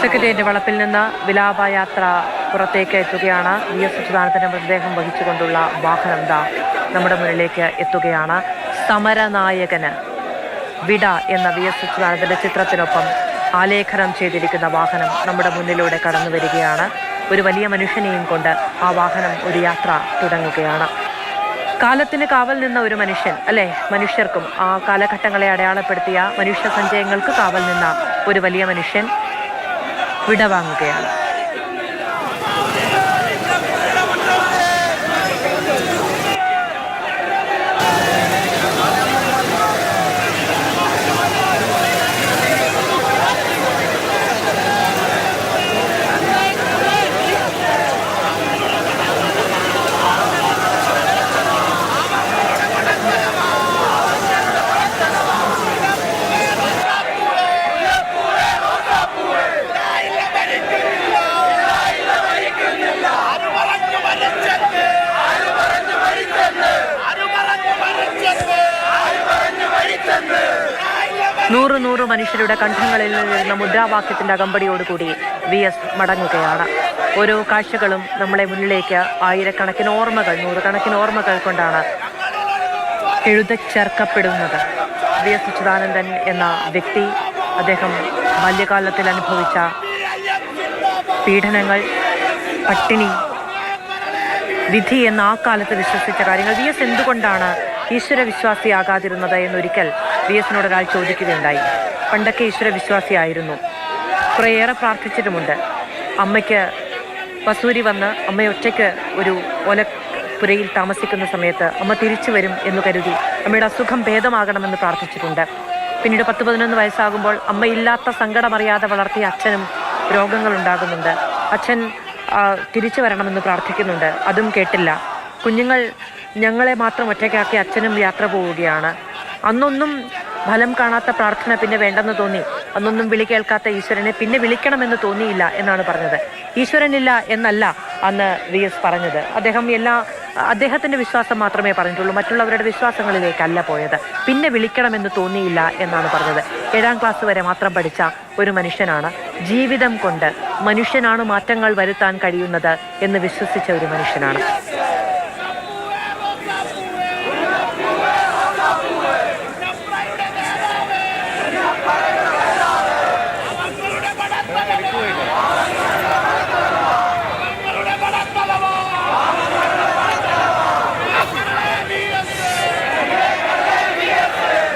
Secretariat വളപ്പിൽ നിന്ന് വിലാപയാത്ര പുറത്തേക്ക് എത്തുകയാണ്. വി.എസ്. അച്യുതാനന്ദന്റെ മൃതദേഹം വഹിച്ചുകൊണ്ടുള്ള വാഹനം നമ്മുടെ മുന്നിലേക്ക് എത്തുകയാണ്. സമരനായകന് വിട എന്ന വി.എസ്. അച്യുതാനന്ദന്റെ ചിത്രത്തിനൊപ്പം ആലേഖനം ചെയ്തിരിക്കുന്ന വാഹനം നമ്മുടെ മുന്നിലൂടെ കടന്നു വരികയാണ്. ഒരു വലിയ മനുഷ്യനെയും കൊണ്ട് ആ വാഹനം ഒരു യാത്ര തുടങ്ങുകയാണ്. കാലത്തിന് കാവൽ നിന്ന ഒരു മനുഷ്യൻ, അല്ലെ? മനുഷ്യർക്കും ആ കാലഘട്ടങ്ങളെ അടയാളപ്പെടുത്തിയ മനുഷ്യ സഞ്ചയങ്ങൾക്ക് കാവൽ നിന്ന ഒരു വലിയ മനുഷ്യൻ വിടവാങ്ങുകയാണ്. നൂറ് മനുഷ്യരുടെ കണ്ഠങ്ങളിൽ നിന്നിരുന്ന മുദ്രാവാക്യത്തിന്റെ അകമ്പടിയോടുകൂടി വി.എസ്. മടങ്ങുകയാണ്. ഓരോ കാഴ്ചകളും നമ്മളെ മുന്നിലേക്ക് ആയിരക്കണക്കിന് ഓർമ്മകൾ, നൂറുകണക്കിന് ഓർമ്മകൾ കൊണ്ടാണ് എഴുതച്ചേർക്കപ്പെടുന്നത്. വി.എസ്. അച്യുതാനന്ദൻ എന്ന വ്യക്തി, അദ്ദേഹം ബാല്യകാലത്തിൽ അനുഭവിച്ച പീഡനങ്ങൾ, പട്ടിണി, വിധി എന്ന ആ കാലത്ത് വിശ്വസിച്ച കാര്യങ്ങൾ, വി.എസ്. എന്തുകൊണ്ടാണ് ഈശ്വര വിശ്വാസിയാകാതിരുന്നത് എന്നൊരിക്കൽ വി.എസിനോട് ഒരാൾ ചോദിക്കുകയുണ്ടായി. പണ്ടൊക്കെ ഈശ്വര വിശ്വാസിയായിരുന്നു, കുറേയേറെ പ്രാർത്ഥിച്ചിട്ടുമുണ്ട്. അമ്മയ്ക്ക് വസൂരി വന്ന് അമ്മയെ ഒറ്റയ്ക്ക് ഒരു ഓലപ്പുരയിൽ താമസിക്കുന്ന സമയത്ത് അമ്മ തിരിച്ചു വരും എന്ന് കരുതി അമ്മയുടെ അസുഖം ഭേദമാകണമെന്ന് പ്രാർത്ഥിച്ചിട്ടുണ്ട്. പിന്നീട് 10-11 വയസ്സാകുമ്പോൾ അമ്മയില്ലാത്ത സങ്കടമറിയാതെ വളർത്തിയ അച്ഛനും രോഗങ്ങളുണ്ടാകുന്നുണ്ട്. അച്ഛൻ തിരിച്ചു വരണമെന്ന് പ്രാർത്ഥിക്കുന്നുണ്ട്, അതും കേട്ടില്ല. കുഞ്ഞുങ്ങൾ ഞങ്ങളെ മാത്രം ഒറ്റയ്ക്കാക്കി അച്ഛനും യാത്ര പോവുകയാണ്. അന്നൊന്നും ഫലം കാണാത്ത പ്രാർത്ഥന പിന്നെ വേണ്ടെന്ന് തോന്നി. അന്നൊന്നും വിളി കേൾക്കാത്ത ഈശ്വരനെ പിന്നെ വിളിക്കണമെന്ന് തോന്നിയില്ല എന്നാണ് പറഞ്ഞത്. ഈശ്വരനില്ല എന്നല്ല അന്ന് വി.എസ്. പറഞ്ഞത്. അദ്ദേഹത്തിന്റെ വിശ്വാസം മാത്രമേ പറഞ്ഞിട്ടുള്ളൂ, മറ്റുള്ളവരുടെ വിശ്വാസങ്ങളിലേക്കല്ല പോയത്. പിന്നെ വിളിക്കണമെന്ന് തോന്നിയില്ല എന്നാണ് പറഞ്ഞത്. 7ാം ക്ലാസ് വരെ മാത്രം പഠിച്ച ഒരു മനുഷ്യനാണ്. ജീവിതം കൊണ്ട് മനുഷ്യനാണ് മാറ്റങ്ങൾ വരുത്താൻ കഴിയുന്നത് എന്ന് വിശ്വസിച്ച ഒരു മനുഷ്യനാണ്.